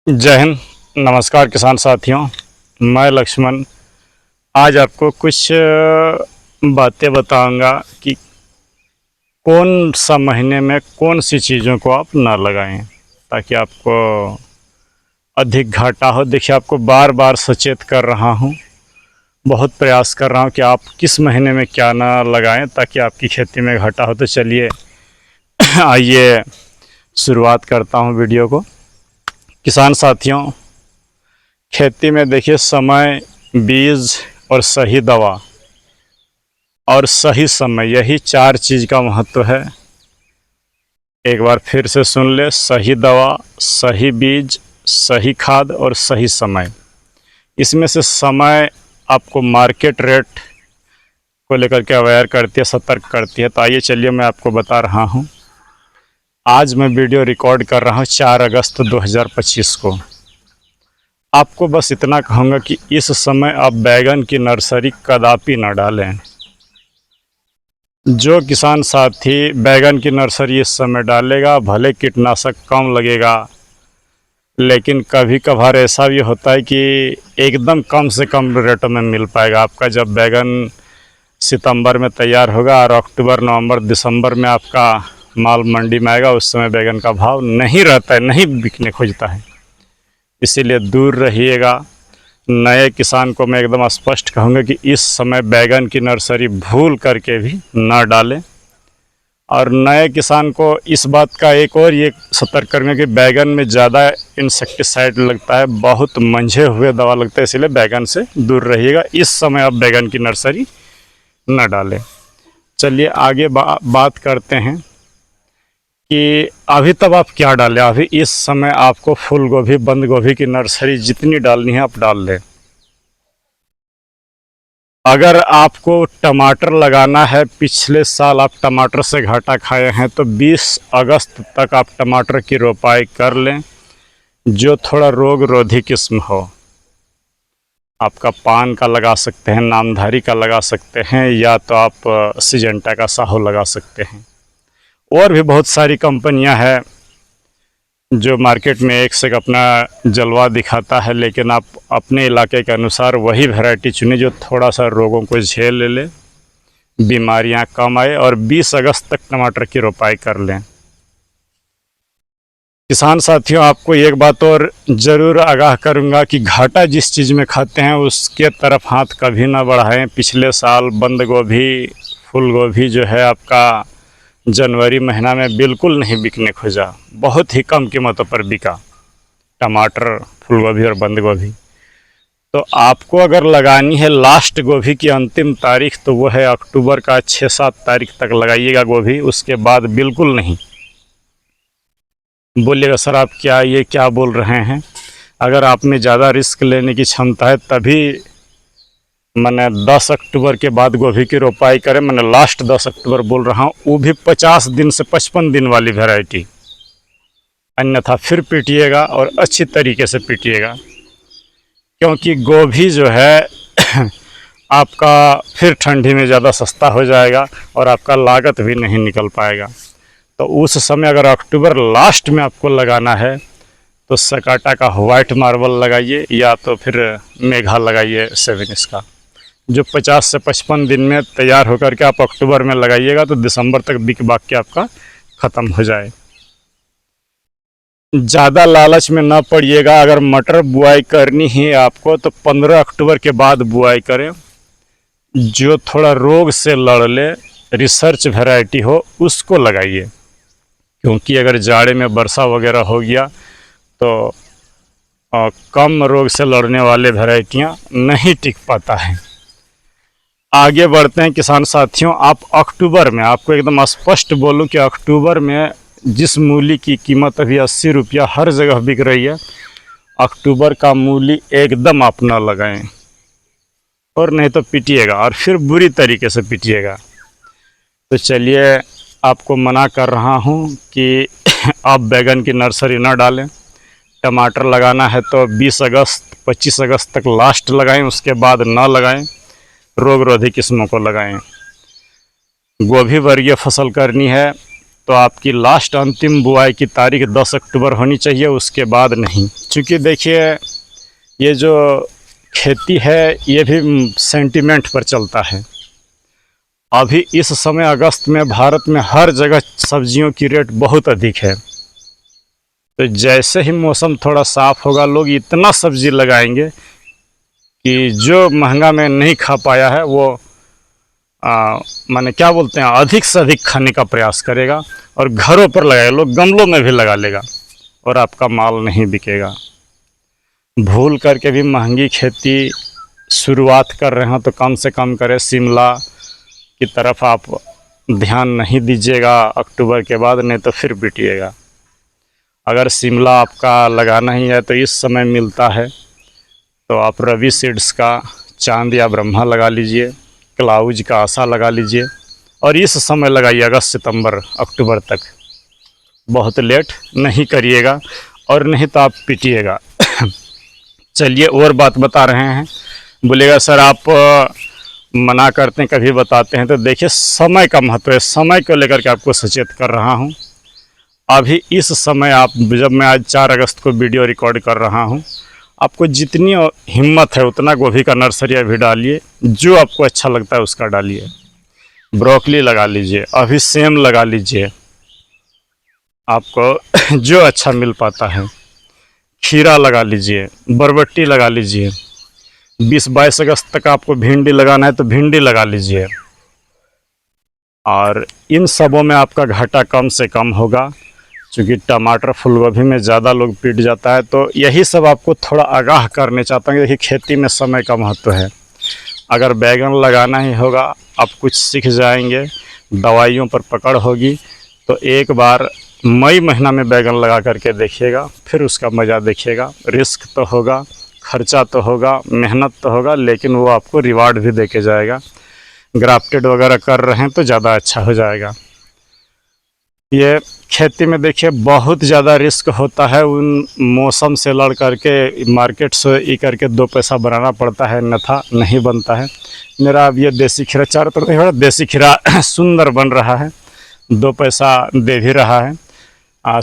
जय हिंद। नमस्कार किसान साथियों, मैं लक्ष्मण आज आपको कुछ बातें बताऊंगा कि कौन सा महीने में कौन सी चीज़ों को आप ना लगाएं ताकि आपको अधिक घाटा हो। देखिए, आपको बार बार सचेत कर रहा हूं, बहुत प्रयास कर रहा हूं कि आप किस महीने में क्या ना लगाएं ताकि आपकी खेती में घाटा हो। तो चलिए आइए शुरुआत करता हूं वीडियो को। किसान साथियों, खेती में देखिए, समय, बीज और सही दवा और सही समय, यही चार चीज़ का महत्व है। एक बार फिर से सुन ले, सही दवा, सही बीज, सही खाद और सही समय। इसमें से समय आपको मार्केट रेट को लेकर के अवेयर करती है, सतर्क करती है। तो आइए चलिए मैं आपको बता रहा हूँ। आज मैं वीडियो रिकॉर्ड कर रहा हूँ 4 अगस्त 2025 को। आपको बस इतना कहूँगा कि इस समय आप बैगन की नर्सरी कदापि न डालें। जो किसान साथी बैगन की नर्सरी इस समय डालेगा, भले कीटनाशक कम लगेगा, लेकिन कभी कभार ऐसा भी होता है कि एकदम कम से कम रेटों में मिल पाएगा। आपका जब बैगन सितंबर में तैयार होगा और अक्टूबर, नवंबर, दिसंबर में आपका माल मंडी में आएगा, उस समय बैगन का भाव नहीं रहता है, नहीं बिकने खोजता है। इसीलिए दूर रहिएगा। नए किसान को मैं एकदम स्पष्ट कहूँगा कि इस समय बैगन की नर्सरी भूल करके भी ना डालें। और नए किसान को इस बात का एक और ये सतर्क करना कि बैगन में ज़्यादा इंसेक्टिसाइड लगता है, बहुत मंझे हुए दवा लगता है, इसलिए बैगन से दूर रहिएगा। इस समय आप बैगन की नर्सरी न डालें। चलिए आगे बात करते हैं कि अभी तब आप क्या डालें। अभी इस समय आपको फूल गोभी, बंद गोभी की नर्सरी जितनी डालनी है आप डाल लें। अगर आपको टमाटर लगाना है, पिछले साल आप टमाटर से घाटा खाए हैं, तो 20 अगस्त तक आप टमाटर की रोपाई कर लें, जो थोड़ा रोग रोधी किस्म हो। आपका पान का लगा सकते हैं, नामधारी का लगा सकते हैं, या तो आप सिजेंटा का साहो लगा सकते हैं। और भी बहुत सारी कंपनियां हैं जो मार्केट में एक से एक अपना जलवा दिखाता है, लेकिन आप अपने इलाके के अनुसार वही वैरायटी चुनें जो थोड़ा सा रोगों को झेल ले, बीमारियां कम आए, और 20 अगस्त तक टमाटर की रोपाई कर लें। किसान साथियों, आपको एक बात और ज़रूर आगाह करूंगा कि घाटा जिस चीज़ में खाते हैं उसके तरफ हाथ कभी ना बढ़ाएं। पिछले साल बंद गोभी, फूल गोभी जो है आपका जनवरी महीना में बिल्कुल नहीं बिकने खोजा, बहुत ही कम कीमतों पर बिका टमाटर, फूल गोभी और बंद गोभी। तो आपको अगर लगानी है लास्ट गोभी की अंतिम तारीख, तो वो है अक्टूबर का 6-7 तारीख तक लगाइएगा गोभी। उसके बाद बिल्कुल नहीं। बोलिएगा सर आप ये क्या बोल रहे हैं। अगर आप में ज़्यादा रिस्क लेने की क्षमता है तभी मैंने 10 अक्टूबर के बाद गोभी की रोपाई करें। मैंने लास्ट 10 अक्टूबर बोल रहा हूँ, वो भी 50 दिन से 55 दिन वाली वैरायटी। अन्यथा फिर पीटिएगा और अच्छी तरीके से पीटिएगा, क्योंकि गोभी जो है आपका फिर ठंडी में ज़्यादा सस्ता हो जाएगा और आपका लागत भी नहीं निकल पाएगा। तो उस समय अगर अक्टूबर लास्ट में आपको लगाना है तो सकाटा का वाइट मार्बल लगाइए, या तो फिर मेघा लगाइए 7 का, जो 50 से 55 दिन में तैयार होकर के आप अक्टूबर में लगाइएगा तो दिसंबर तक बिक बाक के आपका ख़त्म हो जाए। ज़्यादा लालच में ना पड़िएगा। अगर मटर बुआई करनी है आपको तो 15 अक्टूबर के बाद बुआई करें, जो थोड़ा रोग से लड़ ले, रिसर्च वैरायटी हो, उसको लगाइए। क्योंकि अगर जाड़े में वर्षा वगैरह हो गया तो कम रोग से लड़ने वाले वैरायटियाँ नहीं टिक पाता है। आगे बढ़ते हैं किसान साथियों। आप अक्टूबर में, आपको एकदम स्पष्ट बोलूं कि अक्टूबर में जिस मूली की कीमत अभी 80 रुपया हर जगह बिक रही है, अक्टूबर का मूली एकदम आप ना लगाएं, और नहीं तो पीटिएगा, और फिर बुरी तरीके से पीटिएगा। तो चलिए आपको मना कर रहा हूं कि आप बैगन की नर्सरी ना डालें। टमाटर लगाना है तो 20 अगस्त 25 अगस्त तक लास्ट लगाएं, उसके बाद ना लगाएं, रोग रोधी किस्मों को लगाएं। गोभी वर्गीय फसल करनी है तो आपकी लास्ट अंतिम बुआई की तारीख 10 अक्टूबर होनी चाहिए, उसके बाद नहीं। क्योंकि देखिए ये जो खेती है ये भी सेंटीमेंट पर चलता है। अभी इस समय अगस्त में भारत में हर जगह सब्जियों की रेट बहुत अधिक है। तो जैसे ही मौसम थोड़ा साफ़ होगा लोग इतना सब्जी लगाएंगे कि जो महंगा में नहीं खा पाया है वो माने क्या बोलते हैं, अधिक से अधिक खाने का प्रयास करेगा और घरों पर लगाएगा, लोग गमलों में भी लगा लेगा और आपका माल नहीं बिकेगा। भूल करके भी महंगी खेती शुरुआत कर रहे हैं तो कम से कम करें। शिमला की तरफ आप ध्यान नहीं दीजिएगा अक्टूबर के बाद, नहीं तो फिर पिटिएगा। अगर शिमला आपका लगाना ही है तो इस समय मिलता है, तो आप रवि सीड्स का चांद या ब्रह्मा लगा लीजिए, क्लाउज का आशा लगा लीजिए और इस समय लगाइए अगस्त सितंबर अक्टूबर तक। बहुत लेट नहीं करिएगा और नहीं तो आप पिटिएगा। चलिए और बात बता रहे हैं, बोलेगा सर आप मना करते हैं कभी बताते हैं, तो देखिए समय का महत्व है, समय को लेकर के आपको सचेत कर रहा हूं। अभी इस समय आप, जब मैं आज 4 अगस्त को वीडियो रिकॉर्ड कर रहा हूं, आपको जितनी हिम्मत है उतना गोभी का नर्सरी अभी डालिए, जो आपको अच्छा लगता है उसका डालिए। ब्रोकली लगा लीजिए, अभी सेम लगा लीजिए, आपको जो अच्छा मिल पाता है। खीरा लगा लीजिए, बरबट्टी लगा लीजिए। 20-22 अगस्त तक आपको भिंडी लगाना है तो भिंडी लगा लीजिए। और इन सबों में आपका घाटा कम से कम होगा, क्योंकि टमाटर फूलगोभी में ज़्यादा लोग पीट जाता है। तो यही सब आपको थोड़ा आगाह करने चाहता हूँ कि खेती में समय का महत्व है। अगर बैगन लगाना ही होगा, आप कुछ सीख जाएंगे, दवाइयों पर पकड़ होगी, तो एक बार मई महीना में बैगन लगा करके देखिएगा, फिर उसका मज़ा देखिएगा। रिस्क तो होगा, खर्चा तो होगा, मेहनत तो होगा, लेकिन वो आपको रिवार्ड भी देके जाएगा। ग्राफ्टेड वगैरह कर रहे हैं तो ज़्यादा अच्छा हो जाएगा। ये खेती में देखिए बहुत ज़्यादा रिस्क होता है, उन मौसम से लड़ करके मार्केट से ई करके 2 पैसा बनाना पड़ता है, अन्यथा नहीं बनता है। मेरा अब ये देसी खीरा चारों तरफ देखिए, देसी खीरा सुंदर बन रहा है, 2 पैसा दे भी रहा है।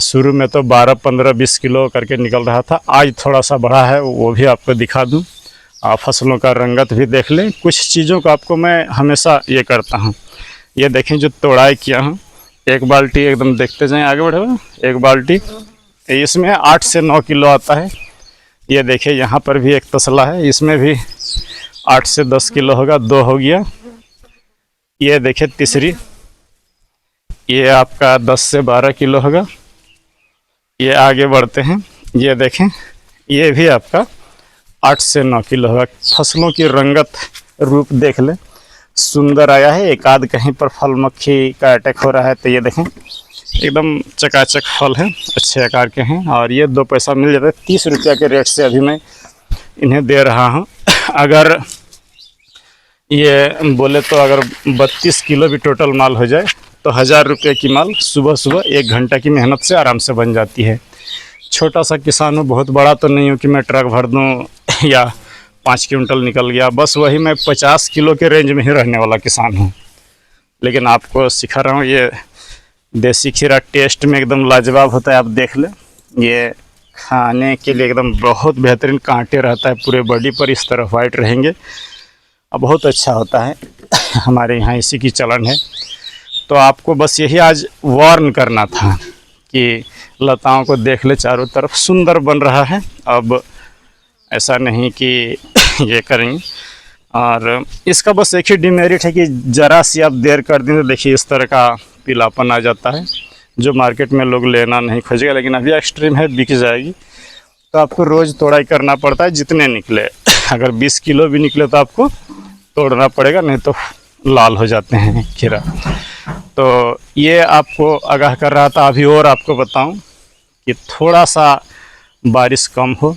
शुरू में तो 12, 15, 20 किलो करके निकल रहा था, आज थोड़ा सा बढ़ा है, वो भी आपको दिखा दूँ। फसलों का रंगत भी देख लें। कुछ चीज़ों का आपको मैं हमेशा ये करता हूँ, ये देखें जो तोड़ाई किया हूँ, 1 बाल्टी एकदम देखते जाएं, आगे बढ़े, 1 बाल्टी इसमें 8 से 9 किलो आता है। ये देखिए यहाँ पर भी एक तसला है, इसमें भी 8 से 10 किलो होगा, 2 हो गया। ये देखिए तीसरी, ये आपका 10 से 12 किलो होगा। ये आगे बढ़ते हैं, ये देखें ये भी आपका 8 से 9 किलो होगा। फसलों की रंगत रूप देख लें, सुंदर आया है। एक आध कहीं पर फल मक्खी का अटैक हो रहा है, तो ये देखें एकदम चकाचक फल है, अच्छे आकार के हैं और ये 2 पैसा मिल जाता है। 30 रुपया के रेट से अभी मैं इन्हें दे रहा हूँ। अगर ये बोले तो अगर 32 किलो भी टोटल माल हो जाए तो 1000 रुपये की माल सुबह सुबह 1 घंटा की मेहनत से आराम से बन जाती है। छोटा सा किसान हूँ, बहुत बड़ा तो नहीं हूँ कि मैं ट्रक भर दूँ या 5 क्विंटल निकल गया, बस वही मैं 50 किलो के रेंज में ही रहने वाला किसान हूँ। लेकिन आपको सिखा रहा हूँ, ये देसी खीरा टेस्ट में एकदम लाजवाब होता है, आप देख लें। ये खाने के लिए एकदम बहुत बेहतरीन, कांटे रहता है पूरे बॉडी पर, इस तरफ वाइट रहेंगे, अब बहुत अच्छा होता है। हमारे यहाँ इसी की चलन है। तो आपको बस यही आज वार्न करना था कि लताओं को देख ले, चारों तरफ सुंदर बन रहा है। अब ऐसा नहीं कि ये करेंगे। और इसका बस एक ही डिमेरिट है कि ज़रा सी आप देर कर दें तो देखिए इस तरह का पीलापन आ जाता है, जो मार्केट में लोग लेना नहीं खोजेगा। लेकिन अभी एक्सट्रीम है, बिक जाएगी। तो आपको रोज़ तोड़ाई करना पड़ता है, जितने निकले। अगर 20 किलो भी निकले तो आपको तोड़ना पड़ेगा, नहीं तो लाल हो जाते हैं खीरा। तो ये आपको आगाह कर रहा था। अभी और आपको बताऊं कि थोड़ा सा बारिश कम हो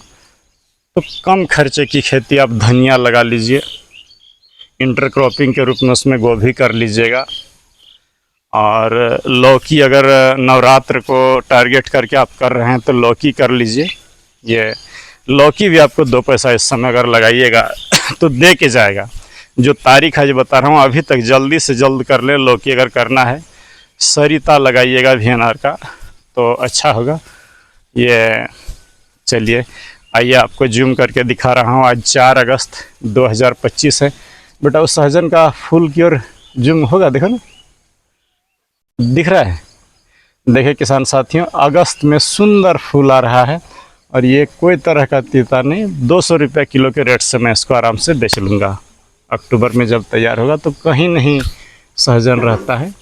तो कम खर्चे की खेती आप धनिया लगा लीजिए, इंटरक्रॉपिंग के रूप में उसमें गोभी कर लीजिएगा। और लौकी अगर नवरात्र को टारगेट करके आप कर रहे हैं तो लौकी कर लीजिए। ये लौकी भी आपको 2 पैसा इस समय अगर लगाइएगा तो दे के जाएगा। जो तारीख आज बता रहा हूँ, अभी तक जल्दी से जल्द कर ले। लौकी अगर करना है सरिता लगाइएगा VNR का तो अच्छा होगा। ये चलिए आइए आपको जूम करके दिखा रहा हूँ। आज 4 अगस्त 2025 है। बेटा उस सहजन का फूल की ओर जूम होगा, देखो ना, दिख रहा है। देखिए किसान साथियों, अगस्त में सुंदर फूल आ रहा है और ये कोई तरह का तीता नहीं। 200 रुपये किलो के रेट से मैं इसको आराम से बेच लूँगा। अक्टूबर में जब तैयार होगा तो कहीं नहीं सहजन रहता है।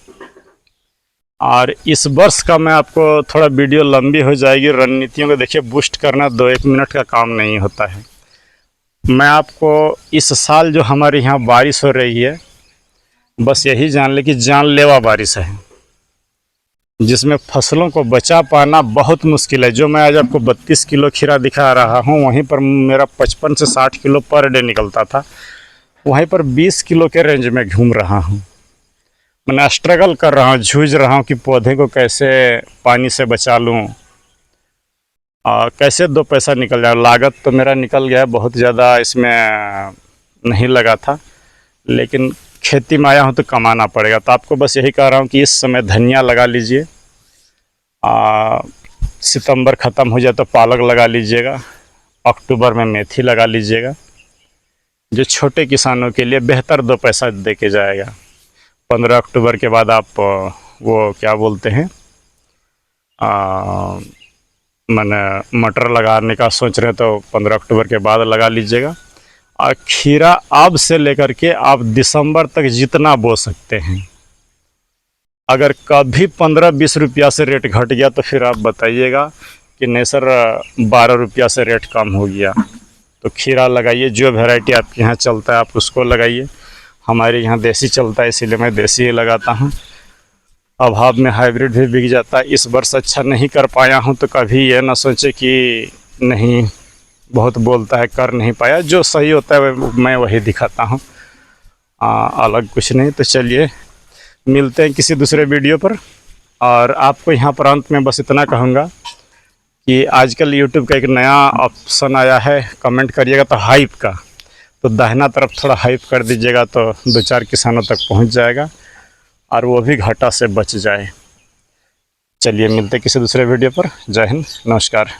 और इस वर्ष का मैं आपको, थोड़ा वीडियो लंबी हो जाएगी, रणनीतियों को देखिए बूस्ट करना 2-1 मिनट का काम नहीं होता है। मैं आपको इस साल जो हमारे यहाँ बारिश हो रही है, बस यही जान ले कि जानलेवा बारिश है, जिसमें फसलों को बचा पाना बहुत मुश्किल है। जो मैं आज आपको 32 किलो खीरा दिखा रहा हूँ, वहीं पर मेरा 55 से 60 किलो पर डे निकलता था, वहीं पर 20 किलो के रेंज में घूम रहा हूँ। मैं स्ट्रगल कर रहा हूँ, जूझ रहा हूँ कि पौधे को कैसे पानी से बचा लूँ और कैसे 2 पैसा निकल जाए। लागत तो मेरा निकल गया, बहुत ज़्यादा इसमें नहीं लगा था, लेकिन खेती में आया हूँ तो कमाना पड़ेगा। तो आपको बस यही कह रहा हूँ कि इस समय धनिया लगा लीजिए, सितंबर ख़त्म हो जाए तो पालक लगा लीजिएगा, अक्टूबर में मेथी लगा लीजिएगा, जो छोटे किसानों के लिए बेहतर 2 पैसा दे के जाएगा। 15 अक्टूबर के बाद आप वो क्या बोलते हैं, मैंने मटर लगाने का सोच रहे तो 15 अक्टूबर के बाद लगा लीजिएगा। और खीरा अब से लेकर के आप दिसंबर तक जितना बो सकते हैं। अगर कभी 15-20 रुपया से रेट घट गया तो फिर आप बताइएगा कि नहीं सर 12 रुपया से रेट कम हो गया। तो खीरा लगाइए, जो वैरायटी आपके यहाँ चलता है आप उसको लगाइए। हमारे यहाँ देसी चलता है, इसीलिए मैं देसी ही लगाता हूँ। अभाव में हाइब्रिड भी बिक जाता है। इस वर्ष अच्छा नहीं कर पाया हूँ तो कभी ये ना सोचे कि नहीं, बहुत बोलता है कर नहीं पाया। जो सही होता है मैं वही दिखाता हूँ, अलग कुछ नहीं। तो चलिए मिलते हैं किसी दूसरे वीडियो पर। और आपको यहाँ पर अंत में बस इतना कहूँगा कि आजकल यूट्यूब का एक नया ऑप्शन आया है, कमेंट करिएगा तो हाइप का, तो दाहिना तरफ थोड़ा हाइप कर दीजिएगा तो 2-4 किसानों तक पहुँच जाएगा और वो भी घाटा से बच जाए। चलिए मिलते किसी दूसरे वीडियो पर। जय हिंद, नमस्कार।